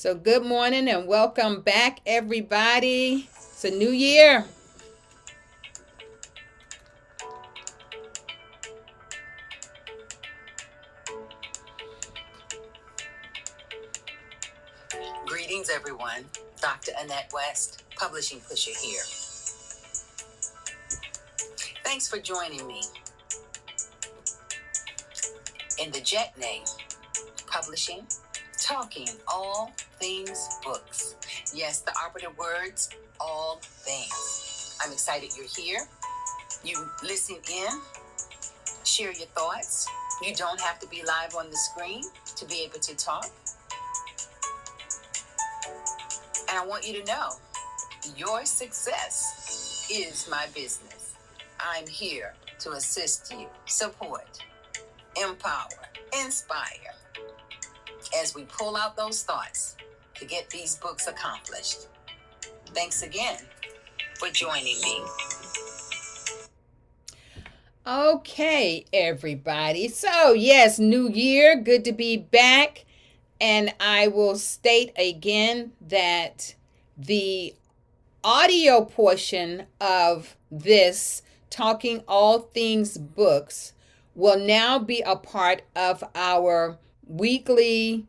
So, good morning and welcome back, everybody. It's a new year. Greetings, everyone. Dr. Annette West, Publishing Pusher here. Thanks for joining me in the Jet Name Publishing, talking all things books. Yes, the operative words, all things. I'm excited you're here. You listen in, share your thoughts. You don't have to be live on the screen to be able to talk. And I want you to know your success is my business. I'm here to assist you, support, empower, inspire as we pull out those thoughts to get these books accomplished. Thanks again for joining me. Okay, everybody. So, yes, new year. Good to be back. And I will state again that the audio portion of this Talking All Things Books will now be a part of our weekly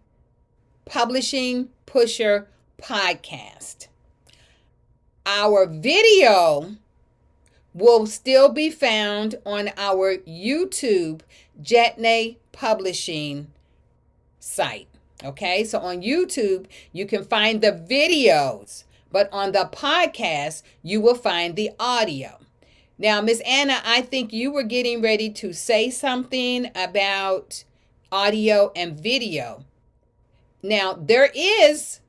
Publishing Pusher podcast. Our video will still be found on our YouTube Jetnay Publishing site. Okay, so on YouTube, you can find the videos, but on the podcast, you will find the audio. Now, Miss Anna, I think you were getting ready to say something about audio and video. Now, there is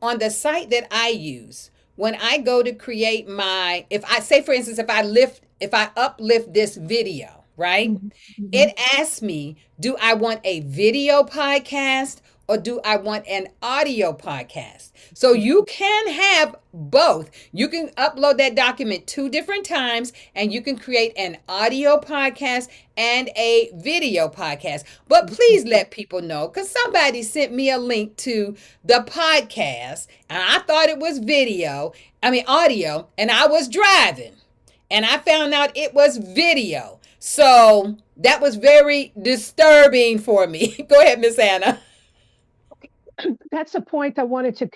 on the site that I use, when I go to create my, if I say, for instance, if I uplift this video, right? Mm-hmm. It asks me, do I want a video podcast or do I want an audio podcast? So you can have both. You can upload that document 2 different times and you can create an audio podcast and a video podcast. But please let people know, because somebody sent me a link to the podcast and I thought it was audio, and I was driving and I found out it was video. So that was very disturbing for me. Go ahead, Miss Anna. That's a point I wanted to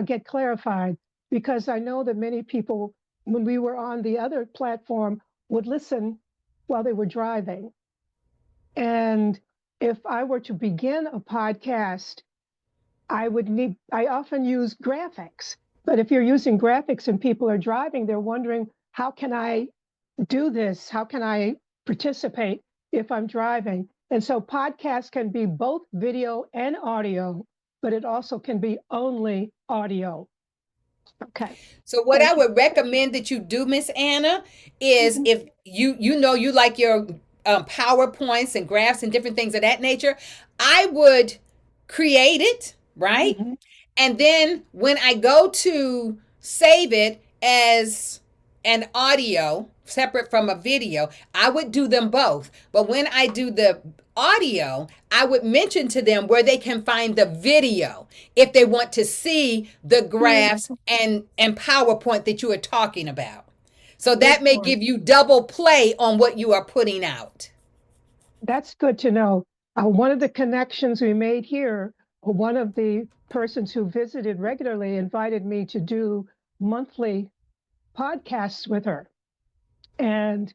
get clarified, because I know that many people, when we were on the other platform, would listen while they were driving. And if I were to begin a podcast, I often use graphics. But if you're using graphics and people are driving, they're wondering, how can I do this? How can I participate if I'm driving? And so podcasts can be both video and audio, but it also can be only audio. Okay. So what I would recommend that you do, Miss Anna, is if you like your PowerPoints and graphs and different things of that nature, I would create it, right? Mhm. And then when I go to save it as an audio separate from a video, I would do them both. But when I do the audio, I would mention to them where they can find the video if they want to see the graphs and PowerPoint that you are talking about. So that may give you double play on what you are putting out. That's good to know. One of the connections we made here, one of the persons who visited regularly invited me to do monthly podcasts with her. And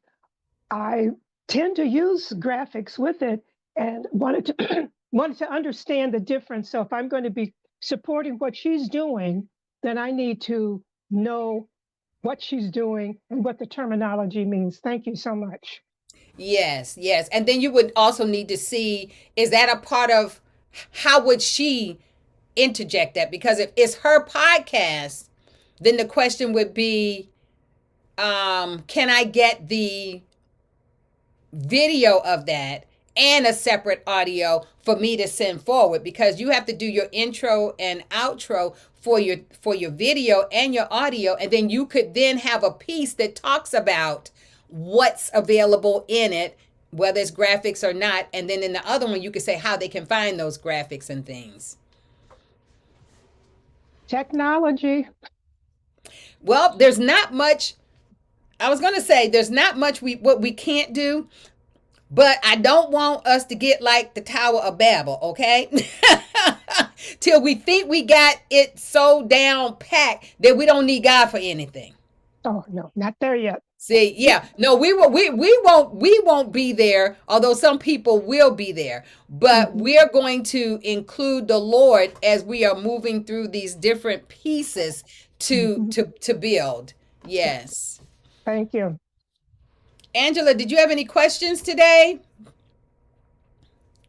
I tend to use graphics with it and wanted to understand the difference. So if I'm going to be supporting what she's doing, then I need to know what she's doing and what the terminology means. Thank you so much. Yes, yes. And then you would also need to see, is that a part of, how would she interject that? Because if it's her podcast, then the question would be, can I get the video of that and a separate audio for me to send forward? Because you have to do your intro and outro for your video and your audio, and then you could then have a piece that talks about what's available in it, whether it's graphics or not, and then in the other one you could say how they can find those graphics and things. Technology. Well, there's not much. I was going to say there's not much what we can't do, but I don't want us to get like the Tower of Babel, okay? Till we think we got it so down packed that we don't need God for anything. Oh no, not there yet. See, yeah, no, we won't be there. Although some people will be there, but Mhm, we're going to include the Lord as we are moving through these different pieces to mhm. to build. Yes, Thank you. Angela, did you have any questions today?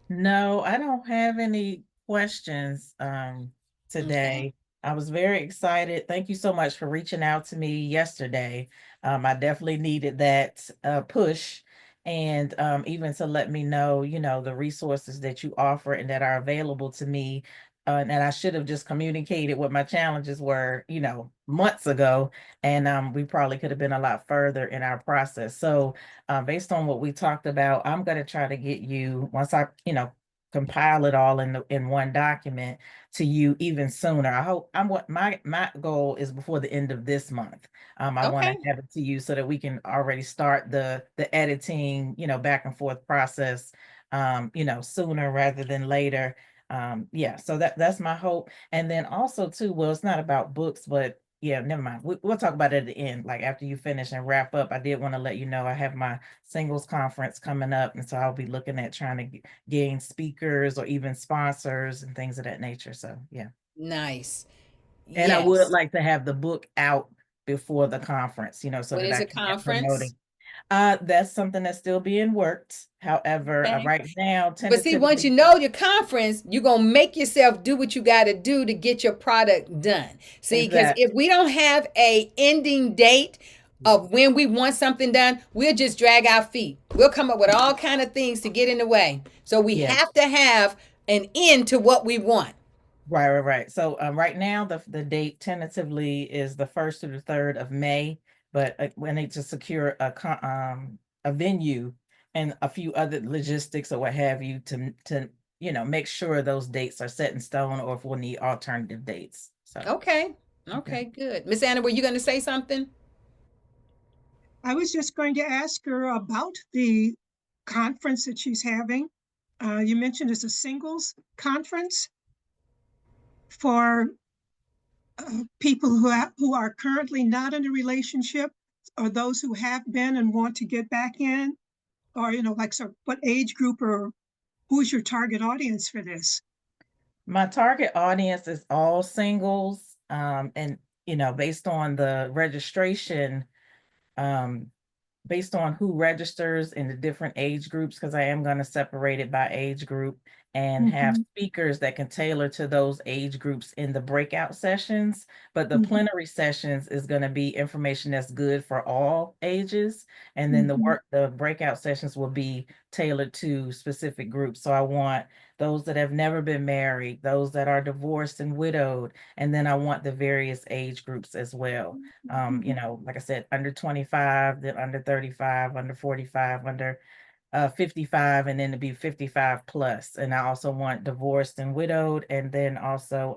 No, I don't have any questions Okay, today. I was very excited. Thank you so much for reaching out to me yesterday. I definitely needed that push and even to let me know, the resources that you offer and that are available to me. And I should have just communicated what my challenges were, months ago, and we probably could have been a lot further in our process. So, based on what we talked about, I'm going to try to get you once I, compile it all in one document to you even sooner. I hope I'm what my goal is before the end of this month. I want to okay, have it to you so that we can already start the editing, back and forth process, sooner rather than later. Yeah, so that's my hope. And then also too, well, it's not about books, but yeah, never mind. We'll talk about it at the end, like after you finish and wrap up. I did want to let you know I have my singles conference coming up, and so I'll be looking at trying to gain speakers or even sponsors and things of that nature. So yeah, nice. and I would Yes. like to have the book out before the conference, so When that is I the can get conference? promoting. That's something that's still being worked. However, Okay. right now, But see, once you tentatively, know your conference, you're going to make yourself do what you got to do to get your product done. See, because exactly. if we don't have a ending date of when we want something done, we'll just drag our feet. We'll come up with all kind of things to get in the way. So we Yeah. have to have an end to what we want. Right. So right now the date tentatively is the 1st to the 3rd of May, but we need to secure a venue and a few other logistics or what have you to make sure those dates are set in stone or if we'll need alternative dates. So Okay. okay. Okay, good. Miss Anna, were you going to say something? I was just going to ask her about the conference that she's having. You mentioned it's a singles conference for people who are currently not in a relationship, or those who have been and want to get back in, or like, so what age group, or who's your target audience for this? My target audience is all singles, and based on the registration, um, based on who registers in the different age groups, because I am going to separate it by age group and have Mhm, speakers that can tailor to those age groups in the breakout sessions. But the mhm, plenary sessions is going to be information that's good for all ages. And then mhm, the breakout sessions will be tailored to specific groups. So I want those that have never been married, those that are divorced and widowed, and then I want the various age groups as well. mhm, Like I said, under 25, then under 35, under 45, under 55, and then to be 55 plus. And I also want divorced and widowed, and then also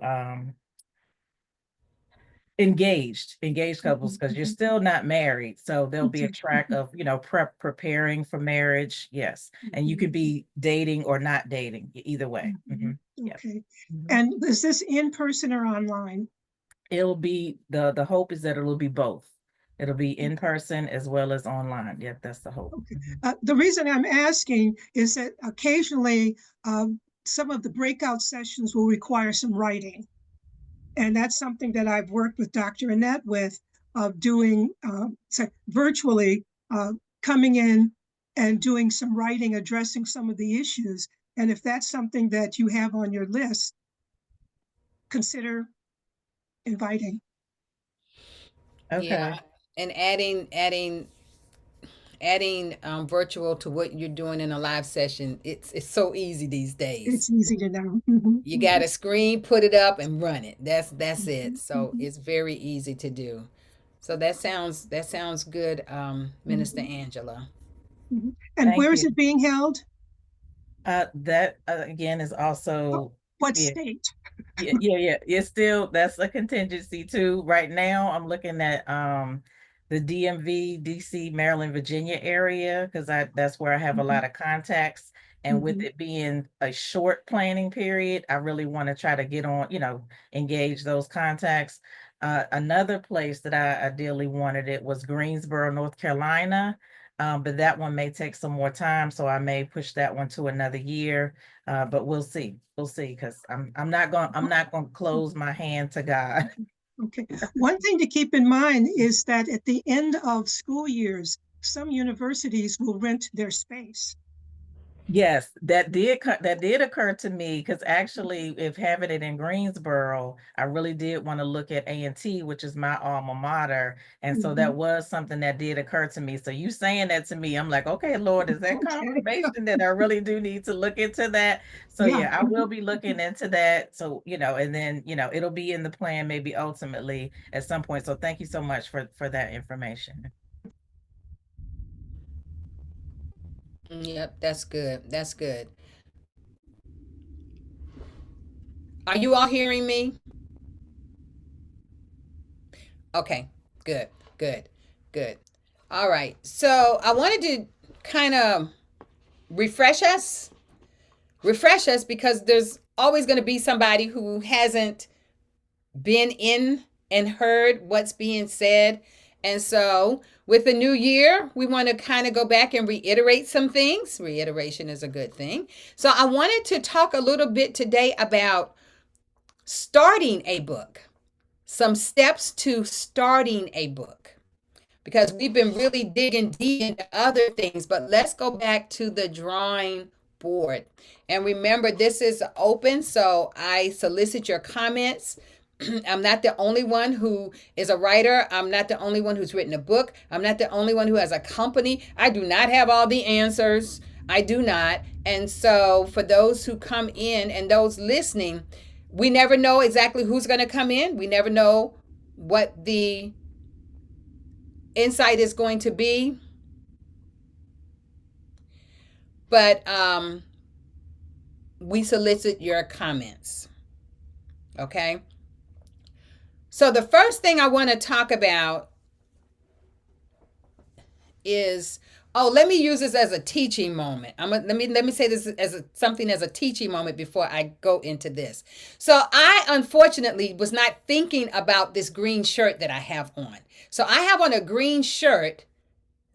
engaged couples, mhm, because you're mhm, still not married. So there'll be a mhm, track of, preparing for marriage. Yes. And you mhm, could be dating or not dating, either way. mhm. Yep. Okay. Mhm. And is this in person or online? It'll be the hope is that it'll be both. It'll be in person as well as online. Yep, that's the hope. Okay. Mhm. The reason I'm asking is that occasionally some of the breakout sessions will require some writing. And that's something that I've worked with Dr. Annette with, of doing so virtually, coming in and doing some writing, addressing some of the issues. And if that's something that you have on your list, consider inviting. Yeah, Okay. and adding virtual to what you're doing in a live session, it's so easy these days. It's easy to know. Mhm, You got mhm, a screen, put it up and run it. That's it. mhm, So mhm, it's very easy to do. So that sounds good, Minister mhm, Angela. mhm. And Thank where is you. it being held? That again is Oh, also What Yeah. state? Yeah. It's still that's a contingency too. Right now, I'm looking at the DMV, DC, Maryland, Virginia area because I that's where I have a Mhm, lot of contacts. And with mhm. it being a short planning period, I really want to try to get on, engage those contacts. Another place that I ideally wanted it was Greensboro, North Carolina. But that one may take some more time, so I may push that one to another year. But we'll see. We'll see because I'm not gonna close my hand to God. Okay. One thing to keep in mind is that at the end of school years, some universities will rent their space. Yes, that did occur to me because actually, if having it in Greensboro, I really did want to look at A&T, which is my alma mater, and so that Mhm. was something that did occur to me. So you saying that to me, I'm like, okay, Lord, is that Okay. confirmation that I really do need to look into that? So Yeah. yeah, I will be looking into that. So and then it'll be in the plan maybe ultimately at some point. So thank you so much for that information. Yep, that's good. That's good. Are you all hearing me? Okay, good, good, good. All right. So I wanted to kind of refresh us, refresh us because there's always going to be somebody who hasn't been in and heard what's being said. And so, with the new year, we want to kind of go back and reiterate some things. Reiteration is a good thing. So, I wanted to talk a little bit today about starting a book, some steps to starting a book, because we've been really digging deep into other things, but let's go back to the drawing board. And remember, this is open, so I solicit your comments. I'm not the only one who is a writer. I'm not the only one who's written a book. I'm not the only one who has a company. I do not have all the answers. I do not. And so, for those who come in and those listening, we never know exactly who's going to come in. We never know what the insight is going to be, but we solicit your comments. Okay. So the first thing I want to talk about is, oh, let me use this as a teaching moment. Let me say this as something as a teaching moment before I go into this. So I unfortunately was not thinking about this green shirt that I have on. So I have on a green shirt.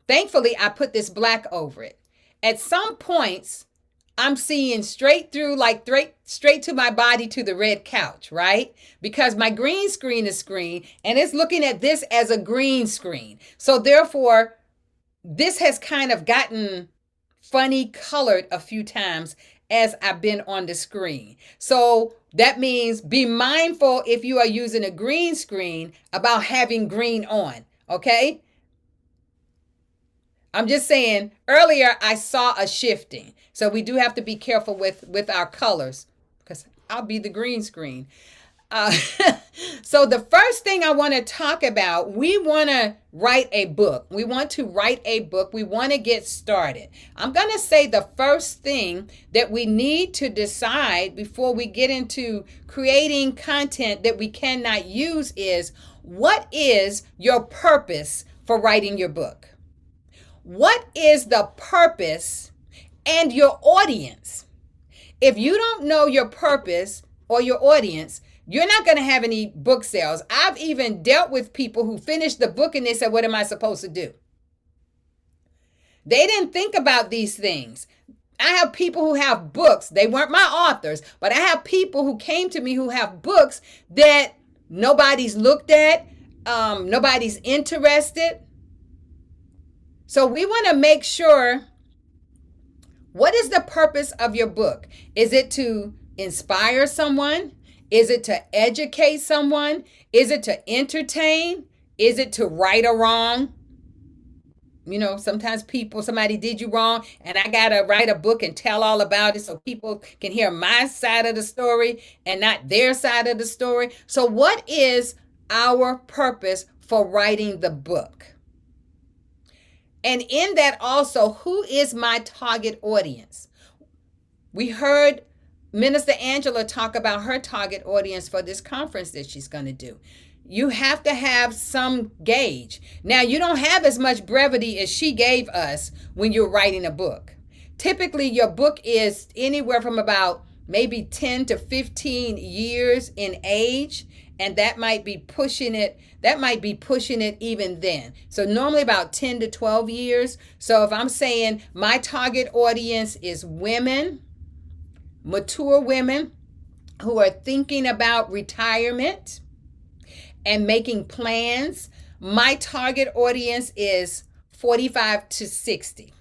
Thankfully, I put this black over it. At some points, I'm seeing straight through, like straight to my body to the red couch, right? Because my green screen is green and it's looking at this as a green screen. So therefore, this has kind of gotten funny colored a few times as I've been on the screen. So that means be mindful if you are using a green screen about having green on, okay? I'm just saying earlier I saw a shifting. So we do have to be careful with our colors because I'll be the green screen. Uh, so the first thing I want to talk about, we want to write a book. We want to write a book. We want to get started. I'm going to say the first thing that we need to decide before we get into creating content that we cannot use is, what is your purpose for writing your book? What is the purpose and your audience? If you don't know your purpose or your audience, you're not going to have any book sales. I've even dealt with people who finished the book and they said, what am I supposed to do? They didn't think about these things. I have people who have books. They weren't my authors, but I have people who came to me who have books that nobody's looked at, nobody's interested. So we want to make sure, what is the purpose of your book? Is it to inspire someone? Is it to educate someone? Is it to entertain? Is it to right a wrong? Sometimes somebody did you wrong, and I got to write a book and tell all about it so people can hear my side of the story and not their side of the story. So, what is our purpose for writing the book? And in that also, who is my target audience? We heard Minister Angela talk about her target audience for this conference that she's going to do. You have to have some gauge. Now, you don't have as much brevity as she gave us when you're writing a book. Typically, your book is anywhere from about maybe 10 to 15 years in age, and that might be pushing it. That might be pushing it even then. So normally about 10 to 12 years. So if I'm saying my target audience is women, mature women who are thinking about retirement and making plans, my target audience is 45 to 60.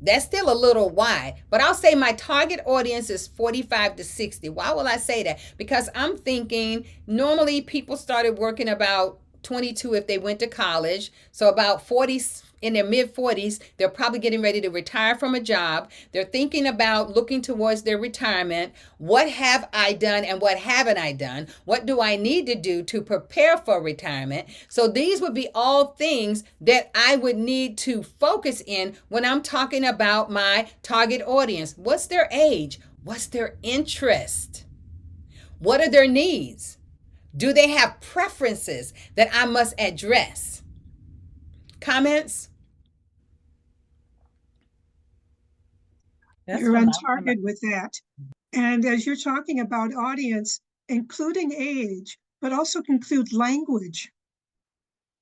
That's still a little wide, but I'll say my target audience is 45 to 60. Why will I say that? Because I'm thinking normally people started working about 22 if they went to college. So about 40, in their mid 40s, they're probably getting ready to retire from a job. They're thinking about looking towards their retirement. What have I done and what haven't I done? What do I need to do to prepare for retirement? So these would be all things that I would need to focus in when I'm talking about my target audience. What's their age? What's their interest? What are their needs? Do they have preferences that I must address? Comments? That's You're on phenomenal. target with that. And as you're talking about audience, including age, but also include language.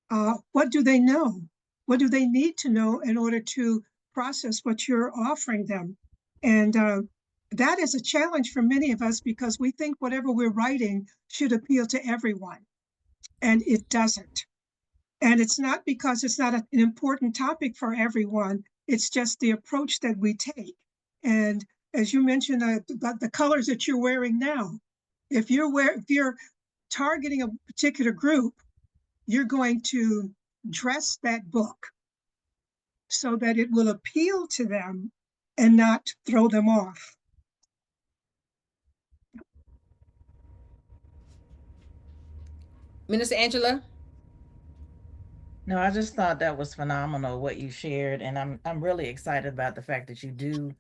What do they know? What do they need to know in order to process what you're offering them? And that is a challenge for many of us because we think whatever we're writing should appeal to everyone, and it doesn't. And it's not because it's not an important topic for everyone. It's just the approach that we take. And as you mentioned about the colors that you're wearing now, if you're targeting a particular group, you're going to dress that book so that it will appeal to them and not throw them off. Minister Angela? No, I just thought that was phenomenal what you shared, and I'm really excited about the fact that you do.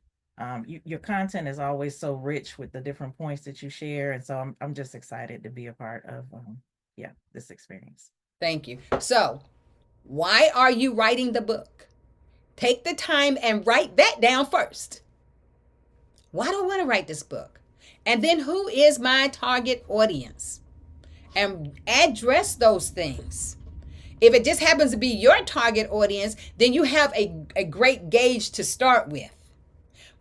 Your content is always so rich with the different points that you share, and so I'm just excited to be a part of yeah, this experience. Thank you. So, why are you writing the book? Take the time and write that down first. Why do I want to write this book? And then, who is my target audience? And address those things. If it just happens to be your target audience, then you have a great gauge to start with.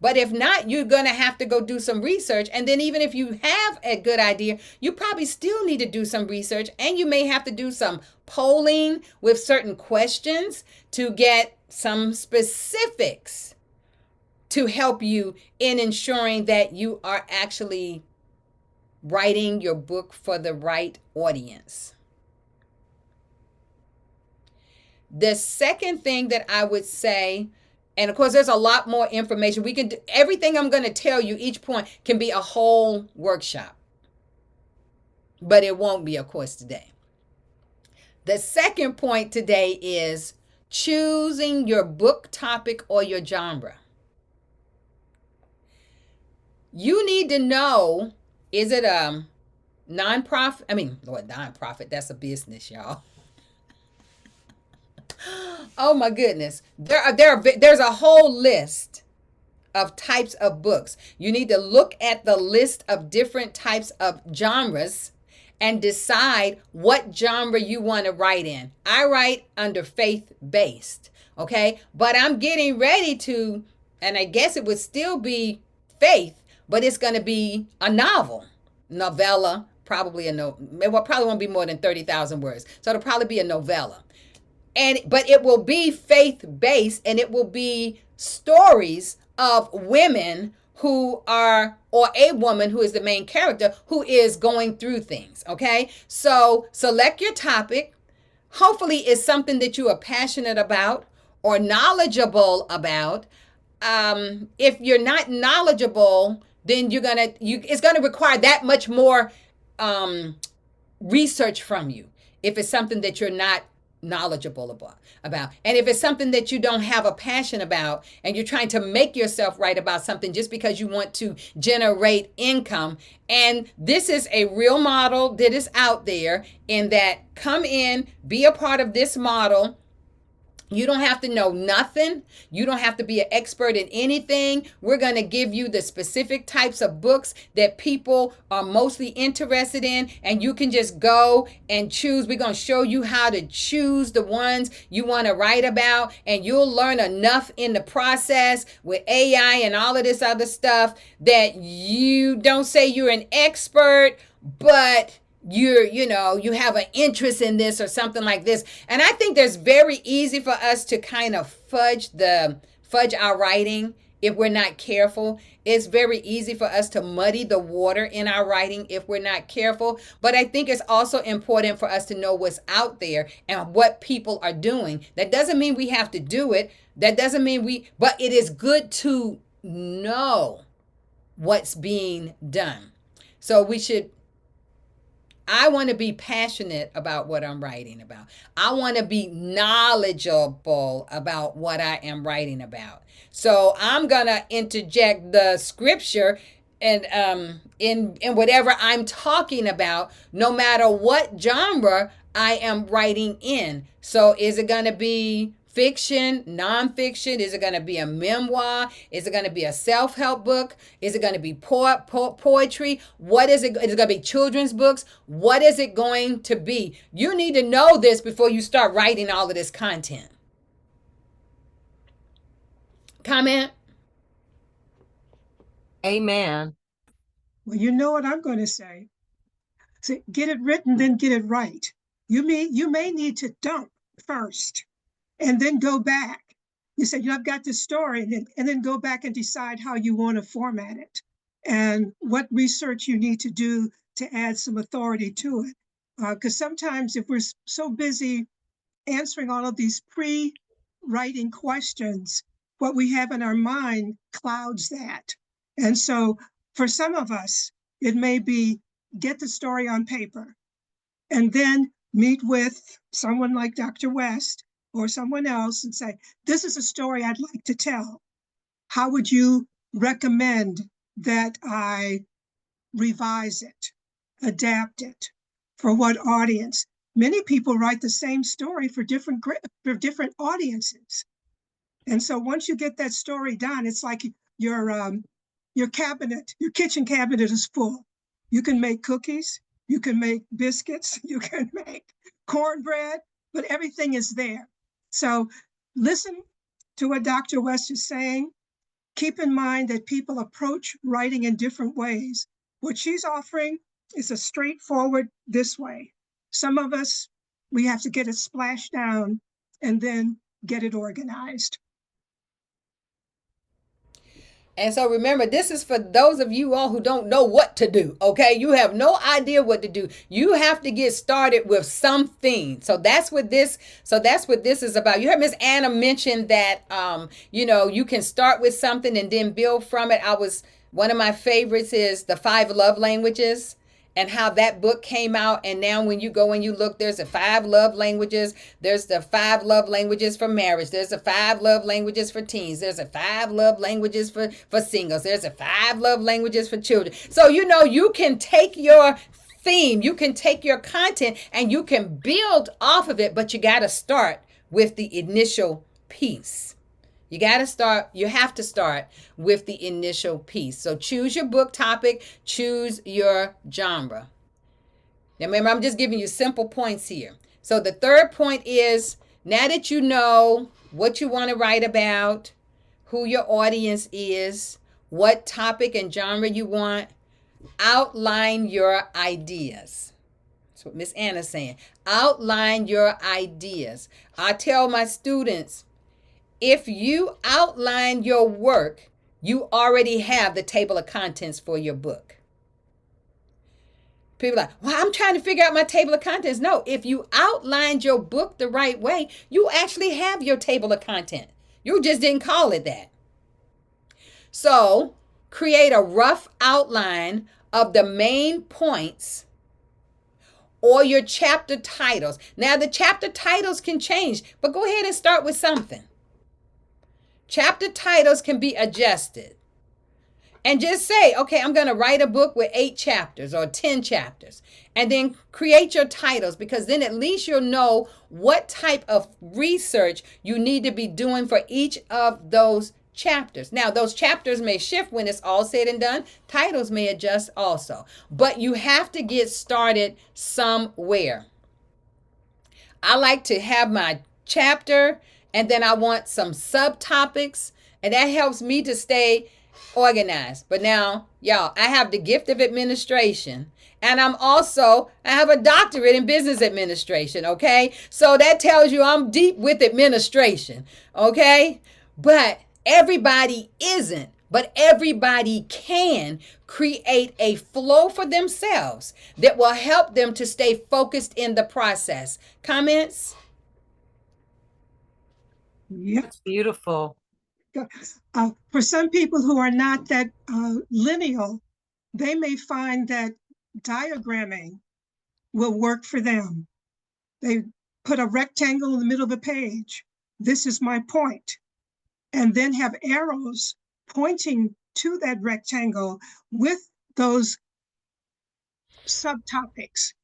But if not, you're going to have to go do some research. And then even if you have a good idea, you probably still need to do some research. And you may have to do some polling with certain questions to get some specifics to help you in ensuring that you are actually writing your book for the right audience. The second thing that I would say, and of course, there's a lot more information. We can do everything I'm going to tell you, each point can be a whole workshop, but it won't be, of course, today. The second point today is choosing your book topic or your genre. You need to know, is it a nonprofit? I mean, Lord, nonprofit, that's a business, y'all. Oh my goodness. There's a whole list of types of books. You need to look at the list of different types of genres and decide what genre you want to write in. I write under faith-based, okay? But I'm getting ready to, and I guess it would still be faith, but it's going to be a novella, probably well, probably won't be more than 30,000 words. So it'll probably be a novella. But it will be faith-based, and it will be stories of women who are, or a woman who is the main character who is going through things, okay? So select your topic. Hopefully it's something that you are passionate about or knowledgeable about. If you're not knowledgeable, then it's gonna require that much more research from you if it's something that you're not knowledgeable about. And if it's something that you don't have a passion about and you're trying to make yourself write about something just because you want to generate income, and this is a real model that is out there, in that come in, be a part of this model. You don't have to know nothing. You don't have to be an expert in anything. We're going to give you the specific types of books that people are mostly interested in, and you can just go and choose. We're going to show you how to choose the ones you want to write about, and you'll learn enough in the process with AI and all of this other stuff that you don't say you're an expert, but you have an interest in this or something like this. And I think there's very easy for us to kind of fudge our writing if we're not careful. It's very easy for us to muddy the water in our writing if we're not careful. But I think it's also important for us to know what's out there and what people are doing. That doesn't mean we have to do it. That doesn't mean but it is good to know what's being done. So I want to be passionate about what I'm writing about. I want to be knowledgeable about what I am writing about. So I'm going to interject the scripture and in whatever I'm talking about, no matter what genre I am writing in. So is it going to be fiction, nonfiction? Is it going to be a memoir? Is it going to be a self-help book? Is it going to be poetry? What is it? Is it going to be children's books? What is it going to be? You need to know this before you start writing all of this content. Comment? Amen. Well, you know what I'm going to say. So get it written, then get it right. You may need to dump first and then go back. You said, I've got this story, and then go back and decide how you want to format it and what research you need to do to add some authority to it. Because sometimes if we're so busy answering all of these pre-writing questions, what we have in our mind clouds that. And so for some of us, it may be get the story on paper and then meet with someone like Dr. West or someone else and say, this is a story I'd like to tell. How would you recommend that I revise it, adapt it? For what audience? Many people write the same story for different audiences. And so once you get that story done, it's like your kitchen cabinet is full. You can make cookies, you can make biscuits, you can make cornbread, but everything is there. So listen to what Dr. West is saying. Keep in mind that people approach writing in different ways. What she's offering is a straightforward this way. Some of us, we have to get it splashed down and then get it organized. And so remember, this is for those of you all who don't know what to do, okay? You have no idea what to do. You have to get started with something. So that's what this is about. You heard Miss Anna mention that you can start with something and then build from it. One of my favorites is The 5 Love Languages, and how that book came out. And now when you go and you look, there's the 5 love languages. There's the 5 love languages for marriage. There's the 5 love languages for teens. There's the 5 love languages for singles. There's the 5 love languages for children. So, you can take your theme, you can take your content, and you can build off of it, but you got to start with the initial piece. You have to start with the initial piece. So choose your book topic, choose your genre. Now remember, I'm just giving you simple points here. So the third point is, now that you know what you want to write about, who your audience is, what topic and genre you want, outline your ideas. That's what Miss Anna's saying. Outline your ideas. I tell my students, if you outline your work, you already have the table of contents for your book. People are like, well, I'm trying to figure out my table of contents. No, if you outlined your book the right way, you actually have your table of content. You just didn't call it that. So create a rough outline of the main points or your chapter titles. Now, the chapter titles can change, but go ahead and start with something. Chapter titles can be adjusted. And just say, okay, I'm going to write a book with 8 chapters or 10 chapters. And then create your titles, because then at least you'll know what type of research you need to be doing for each of those chapters. Now, those chapters may shift when it's all said and done. Titles may adjust also. But you have to get started somewhere. I like to have my chapter, and then I want some subtopics, and that helps me to stay organized. But now, y'all, I have the gift of administration, and I have a doctorate in business administration, okay? So that tells you I'm deep with administration, okay? But everybody isn't. But everybody can create a flow for themselves that will help them to stay focused in the process. Comments? Yep. That's beautiful. For some people who are not that lineal, they may find that diagramming will work for them. They put a rectangle in the middle of a page. This is my point. And then have arrows pointing to that rectangle with those subtopics.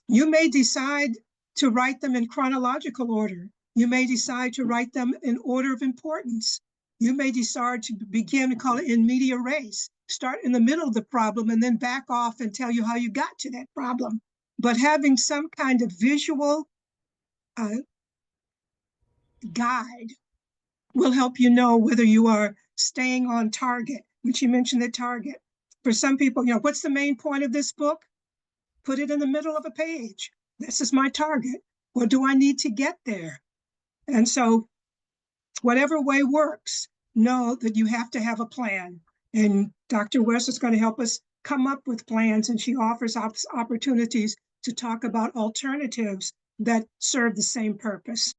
You may decide to write them in chronological order. You may decide to write them in order of importance. You may decide to begin, call it in media res, start in the middle of the problem and then back off and tell you how you got to that problem. But having some kind of visual guide will help you know whether you are staying on target, which you mentioned the target. For some people, what's the main point of this book? Put it in the middle of a page. This is my target. What do I need to get there? And so whatever way works, know that you have to have a plan. And Dr. West is going to help us come up with plans, and she offers opportunities to talk about alternatives that serve the same purpose.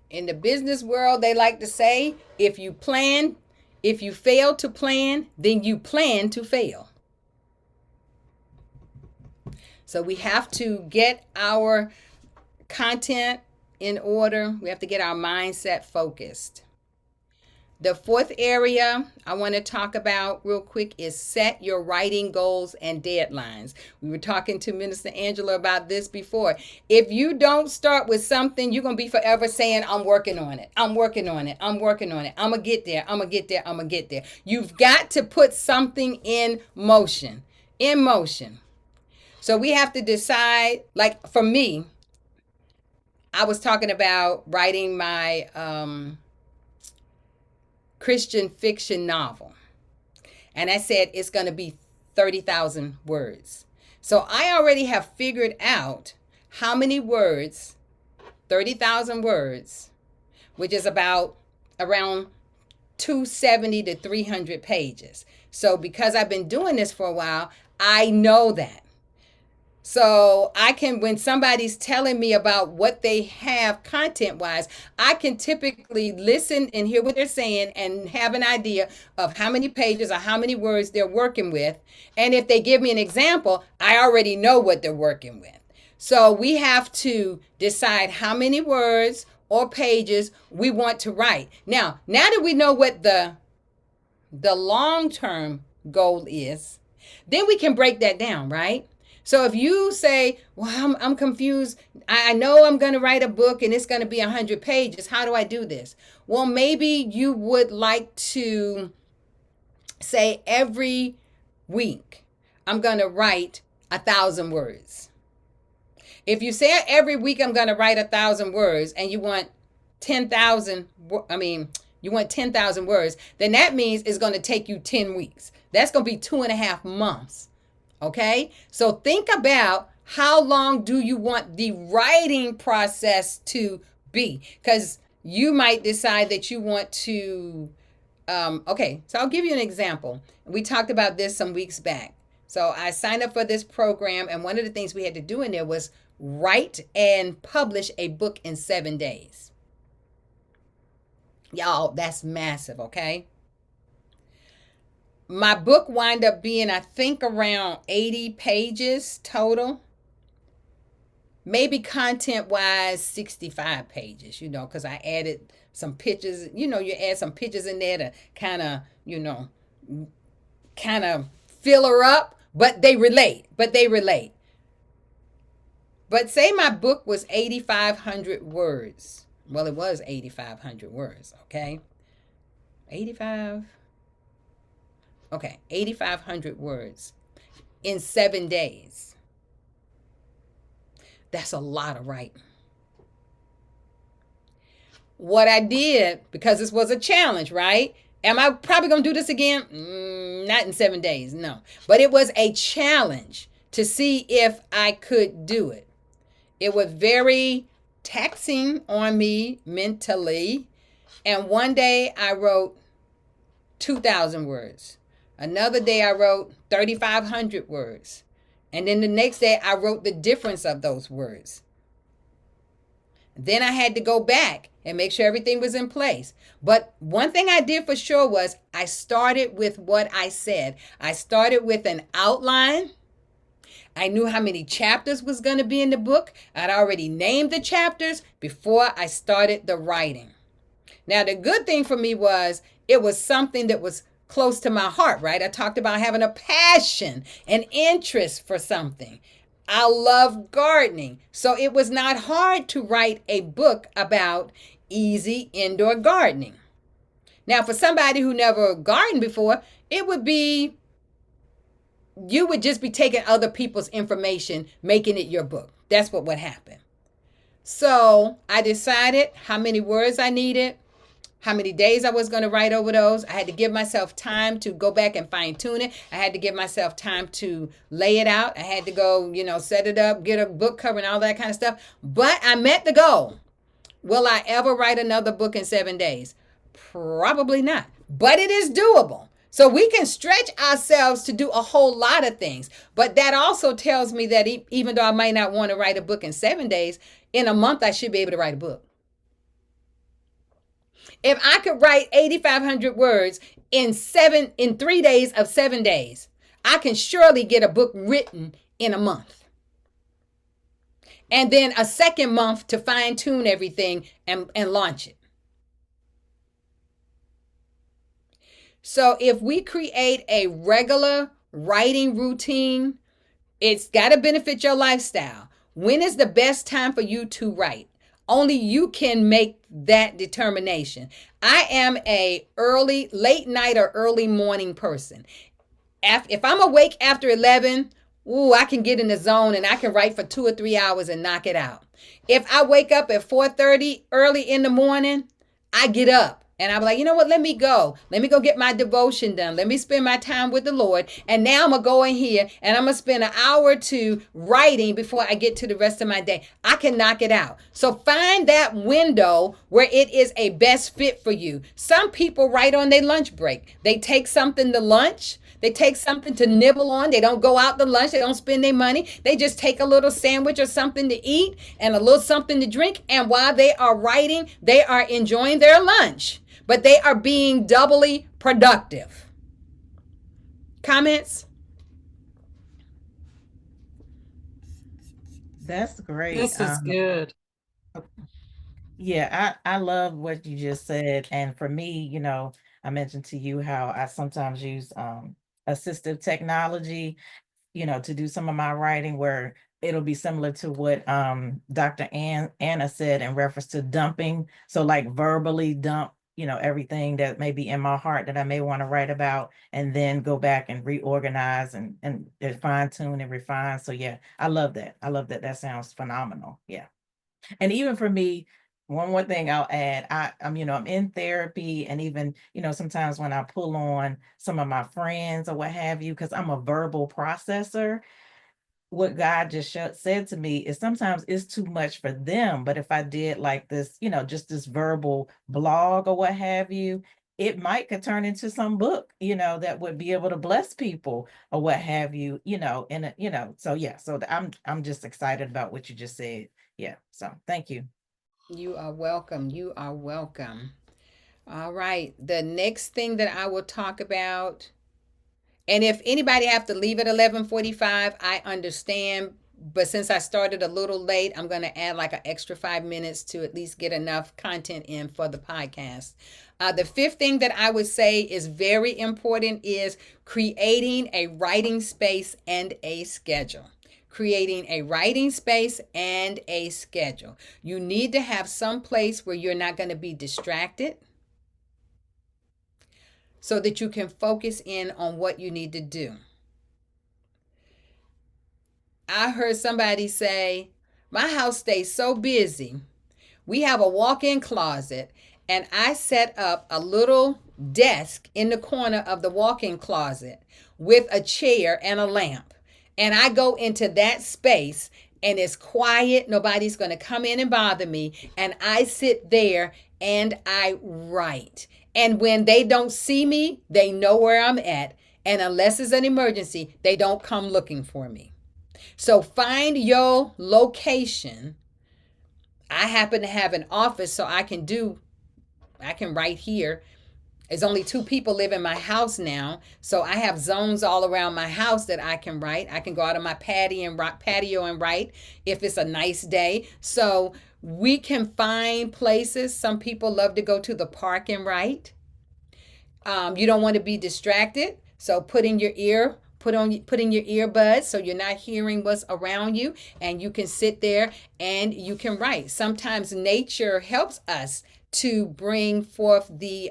In the business world, they like to say, if you fail to plan, then you plan to fail. So we have to get our content in order. We have to get our mindset focused. The fourth area I want to talk about real quick is set your writing goals and deadlines. We were talking to Minister Angela about this before. If you don't start with something, you're going to be forever saying, I'm working on it. I'm working on it. I'm working on it. I'm going to get there. I'm going to get there. I'm going to get there. You've got to put something in motion. In motion. So we have to decide, like for me, I was talking about writing my Christian fiction novel. And I said it's going to be 30,000 words. So I already have figured out how many words, 30,000 words, which is about around 270 to 300 pages. So because I've been doing this for a while, I know that. So I can, when somebody's telling me about what they have content wise, I can typically listen and hear what they're saying and have an idea of how many pages or how many words they're working with. And if they give me an example, I already know what they're working with. So we have to decide how many words or pages we want to write. Now that we know what the long-term goal is, then we can break that down, right? So if you say, well, I'm confused. I know I'm going to write a book and it's going to be 100 pages. How do I do this? Well, maybe you would like to say every week, I'm going to write 1,000 words. If you say every week, I'm going to write 1,000 words and you want 10,000, you want 10,000 words, then that means it's going to take you 10 weeks. That's going to be 2.5 months. Okay, so think about how long do you want the writing process to be? Because you might decide that you want to, okay, so I'll give you an example. We talked about this some weeks back. So I signed up for this program, and one of the things we had to do in there was write and publish a book in 7 days. Y'all, that's massive, okay? My book wound up being, I think, around 80 pages total. maybe content wise 65 pages, because I added some pictures. You add some pictures in there to kind of, kind of fill her up, but they relate. But say my book was 8,500 words. Well, it was 8,500 words, okay? 85, okay, 8,500 words in 7 days. That's a lot of writing. What I did, because this was a challenge, right? Am I probably going to do this again? Not in 7 days, no. But it was a challenge to see if I could do it. It was very taxing on me mentally. And one day I wrote 2,000 words. Another day I wrote 3,500 words. And then the next day I wrote the difference of those words. Then I had to go back and make sure everything was in place. But one thing I did for sure was I started with what I said. I started with an outline. I knew how many chapters was going to be in the book. I'd already named the chapters before I started the writing. Now, the good thing for me was it was something that was close to my heart, right? I talked about having a passion, an interest for something. I love gardening. So it was not hard to write a book about easy indoor gardening. Now, for somebody who never gardened before, it would be, you would just be taking other people's information, making it your book. That's what would happen. So I decided how many words I needed, how many days I was going to write over those. I had to give myself time to go back and fine tune it. I had to give myself time to lay it out. I had to go, set it up, get a book cover and all that kind of stuff. But I met the goal. Will I ever write another book in 7 days? Probably not. But it is doable. So we can stretch ourselves to do a whole lot of things. But that also tells me that even though I might not want to write a book in 7 days, in a month I should be able to write a book. If I could write 8,500 words in 3 days of 7 days, I can surely get a book written in a month. And then a second month to fine tune everything and launch it. So if we create a regular writing routine, it's got to benefit your lifestyle. When is the best time for you to write? Only you can make that determination. I am a late night or early morning person. If I'm awake after 11, I can get in the zone and I can write for 2 or 3 hours and knock it out. If I wake up at 4:30 early in the morning, I get up. And I'm like, you know what? Let me go. Let me go get my devotion done. Let me spend my time with the Lord. And now I'm going to go in here and I'm going to spend an hour or two writing before I get to the rest of my day. I can knock it out. So find that window where it is a best fit for you. Some people write on their lunch break. They take something to lunch. They take something to nibble on. They don't go out to lunch. They don't spend their money. They just take a little sandwich or something to eat and a little something to drink. And while they are writing, they are enjoying their lunch. But they are being doubly productive. Comments? That's great. This is good. Yeah, I love what you just said. And for me, I mentioned to you how I sometimes use assistive technology, to do some of my writing, where it'll be similar to what Dr. Anna said in reference to dumping. So like verbally dump, everything that may be in my heart that I may want to write about, and then go back and reorganize and fine tune and refine. So yeah, I love that. I love that. That sounds phenomenal. Yeah. And even for me, one more thing I'll add, I'm in therapy, and even, sometimes when I pull on some of my friends or what have you, because I'm a verbal processor, what God just said to me is sometimes it's too much for them. But if I did like this, just this verbal blog or what have you, it could turn into some book, that would be able to bless people or what have you, and so yeah, so I'm just excited about what you just said. Yeah. So thank you. You are welcome. You are welcome. All right. The next thing that I will talk about, and if anybody have to leave at 11:45, I understand, but since I started a little late, I'm going to add like an extra 5 minutes to at least get enough content in for the podcast. The fifth thing that I would say is very important is creating a writing space and a schedule. Creating a writing space and a schedule. You need to have some place where you're not going to be distracted so that you can focus in on what you need to do. I heard somebody say, my house stays so busy. We have a walk in closet, and I set up a little desk in the corner of the walk in closet with a chair and a lamp. And I go into that space, and it's quiet. Nobody's going to come in and bother me. And I sit there and I write. And when they don't see me, they know where I'm at. And unless it's an emergency, they don't come looking for me. So find your location. I happen to have an office, so I can write here. There's only 2 people live in my house now, so I have zones all around my house that I can write. I can go out on my patio and write if it's a nice day. So we can find places. Some people love to go to the park and write. You don't want to be distracted, so put in your earbuds so you're not hearing what's around you, and you can sit there and you can write. Sometimes nature helps us to bring forth the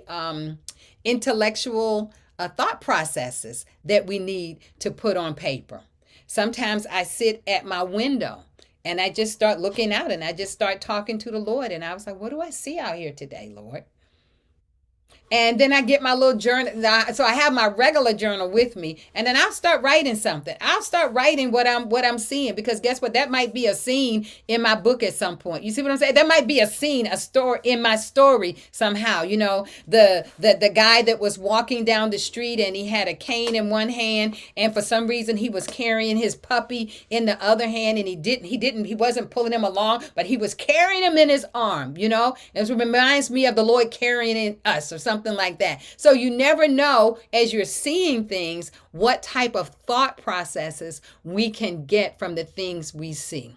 intellectual thought processes that we need to put on paper. Sometimes I sit at my window and I just start looking out and I just start talking to the Lord, and I was like, what do I see out here today, Lord? And then I get my little journal. So I have my regular journal with me, and then I'll start writing something. I'll start writing what I'm seeing, because guess what? That might be a scene in my book at some point. You see what I'm saying? That might be a scene, a story in my story somehow. You know, the guy that was walking down the street and he had a cane in one hand, and for some reason he was carrying his puppy in the other hand, and he wasn't pulling him along, but he was carrying him in his arm. You know, it reminds me of the Lord carrying in us or something like that. So you never know, as you're seeing things, what type of thought processes we can get from the things we see.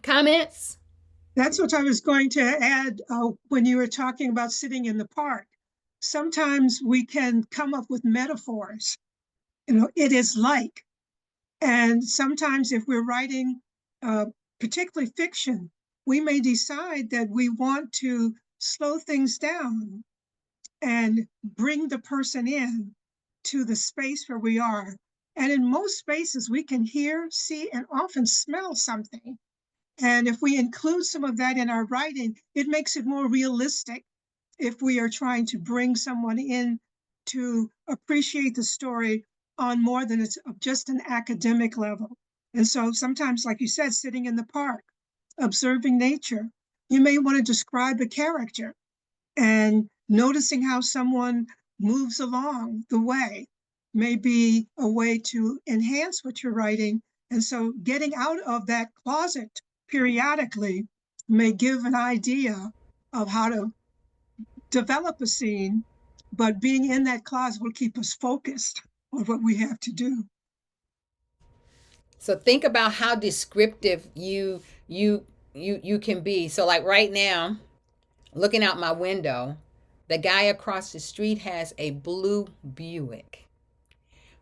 Comments? That's what I was going to add when you were talking about sitting in the park. Sometimes we can come up with metaphors. You know, it is like. And sometimes if we're writing particularly fiction, we may decide that we want to slow things down and bring the person in to the space where we are. And in most spaces, we can hear, see, and often smell something. And if we include some of that in our writing, it makes it more realistic if we are trying to bring someone in to appreciate the story on more than it's just an academic level. And so sometimes, like you said, sitting in the park, observing nature, you may want to describe a character, and noticing how someone moves along the way may be a way to enhance what you're writing. And so getting out of that closet periodically may give an idea of how to develop a scene, but being in that closet will keep us focused on what we have to do. So think about how descriptive you can be. So like right now, looking out my window, the guy across the street has a blue Buick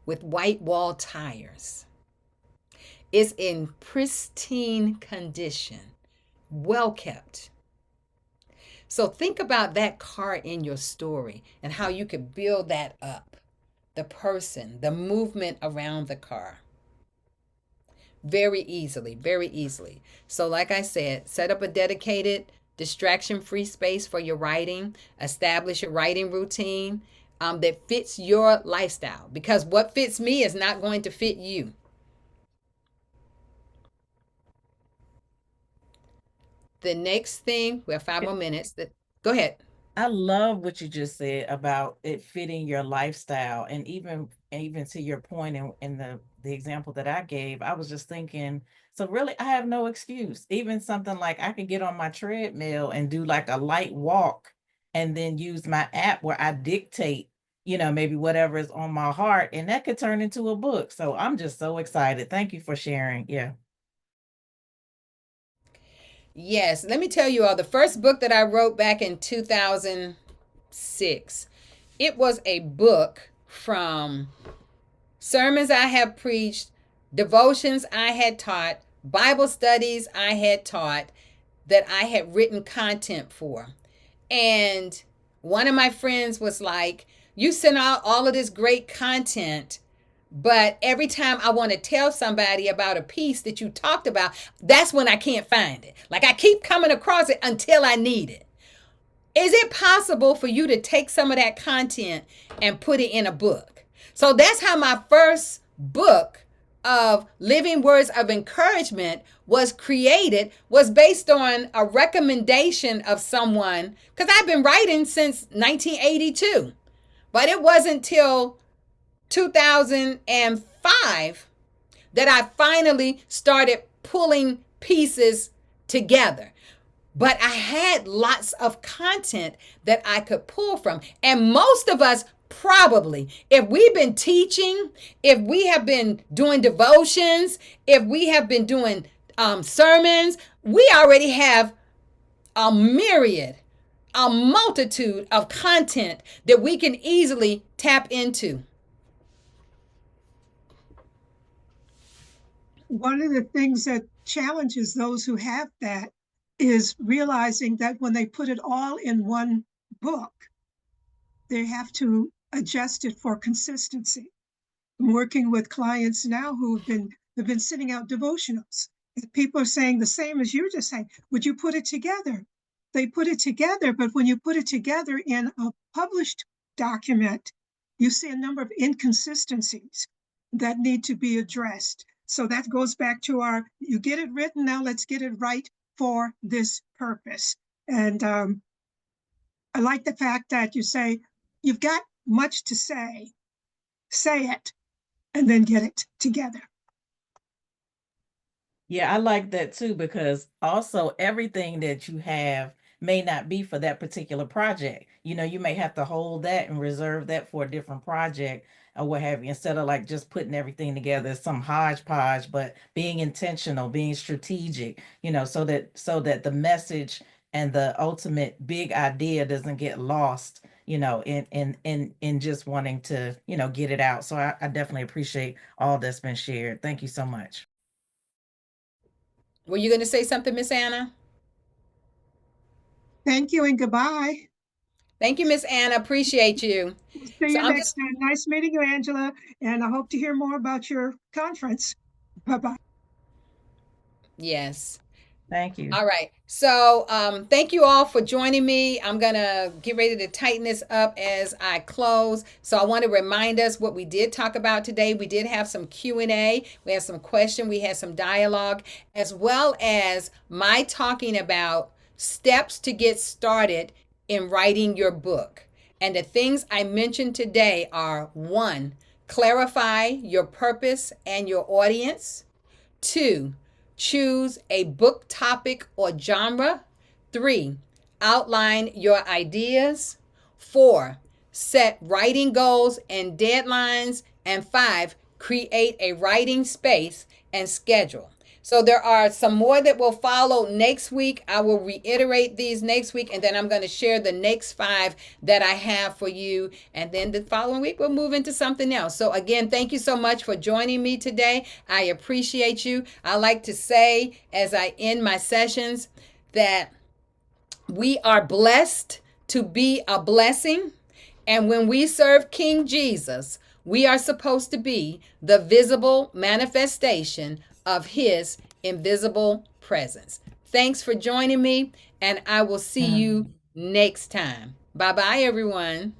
with white wall tires. It's in pristine condition, well kept. So think about that car in your story and how you could build that up. The person, the movement around the car. Very easily, very easily. So like I said, set up a dedicated distraction-free space for your writing. Establish a writing routine that fits your lifestyle, because what fits me is not going to fit you. The next thing, we have 5 more minutes. Go ahead. I love what you just said about it fitting your lifestyle. And even to your point in the example that I gave, I was just thinking, so really I have no excuse. Even something like I could get on my treadmill and do like a light walk and then use my app where I dictate, maybe whatever is on my heart, and that could turn into a book. So I'm just so excited. Thank you for sharing. Yeah. Yes, let me tell you all, the first book that I wrote back in 2006, it was a book from sermons I have preached, devotions I had taught, Bible studies I had taught, that I had written content for. And one of my friends was like, "You sent out all of this great content, but every time I want to tell somebody about a piece that you talked about, that's when I can't find it. Like I keep coming across it until I need it. Is it possible for you to take some of that content and put it in a book?" So that's how my first book of living words of encouragement was created, was based on a recommendation of someone, because I've been writing since 1982, but it wasn't till 2005 that I finally started pulling pieces together. But I had lots of content that I could pull from. And most of us, probably, if we've been teaching, if we have been doing devotions, if we have been doing sermons, we already have a myriad, a multitude of content that we can easily tap into. One of the things that challenges those who have that is realizing that when they put it all in one book, they have to adjust it for consistency. I'm working with clients now who've been sending out devotionals. People are saying the same as you're just saying. Would you put it together? They put it together, but when you put it together in a published document, you see a number of inconsistencies that need to be addressed. So that goes back to you get it written, now let's get it right for this purpose. And I like the fact that you say, you've got much to say it, and then get it together. Yeah, I like that too, because also everything that you have may not be for that particular project. You may have to hold that and reserve that for a different project or what have you, instead of like just putting everything together as some hodgepodge, but being intentional, being strategic, so that the message and the ultimate big idea doesn't get lost, in just wanting to, get it out. So I definitely appreciate all that's been shared. Thank you so much. Were you going to say something, Miss Anna? Thank you and goodbye. Thank you, Miss Anna. Appreciate you. We'll see So you I'm next just, time. Nice meeting you, Angela, and I hope to hear more about your conference. Bye-bye. yes. Thank you. All right. So thank you all for joining me. I'm going to get ready to tighten this up as I close. So I want to remind us what we did talk about today. We did have some Q&A. We had some question. We had some dialogue, as well as my talking about steps to get started in writing your book. And the things I mentioned today are: one, clarify your purpose and your audience; two, choose a book topic or genre; three, outline your ideas; four, set writing goals and deadlines; and five, create a writing space and schedule. So there are some more that will follow next week. I will reiterate these next week, and then I'm going to share the next five that I have for you. And then the following week, we'll move into something else. So again, thank you so much for joining me today. I appreciate you. I like to say, as I end my sessions, that we are blessed to be a blessing. And when we serve King Jesus, we are supposed to be the visible manifestation of his invisible presence. Thanks for joining me, and I will see Mm. you next time. Bye bye, everyone.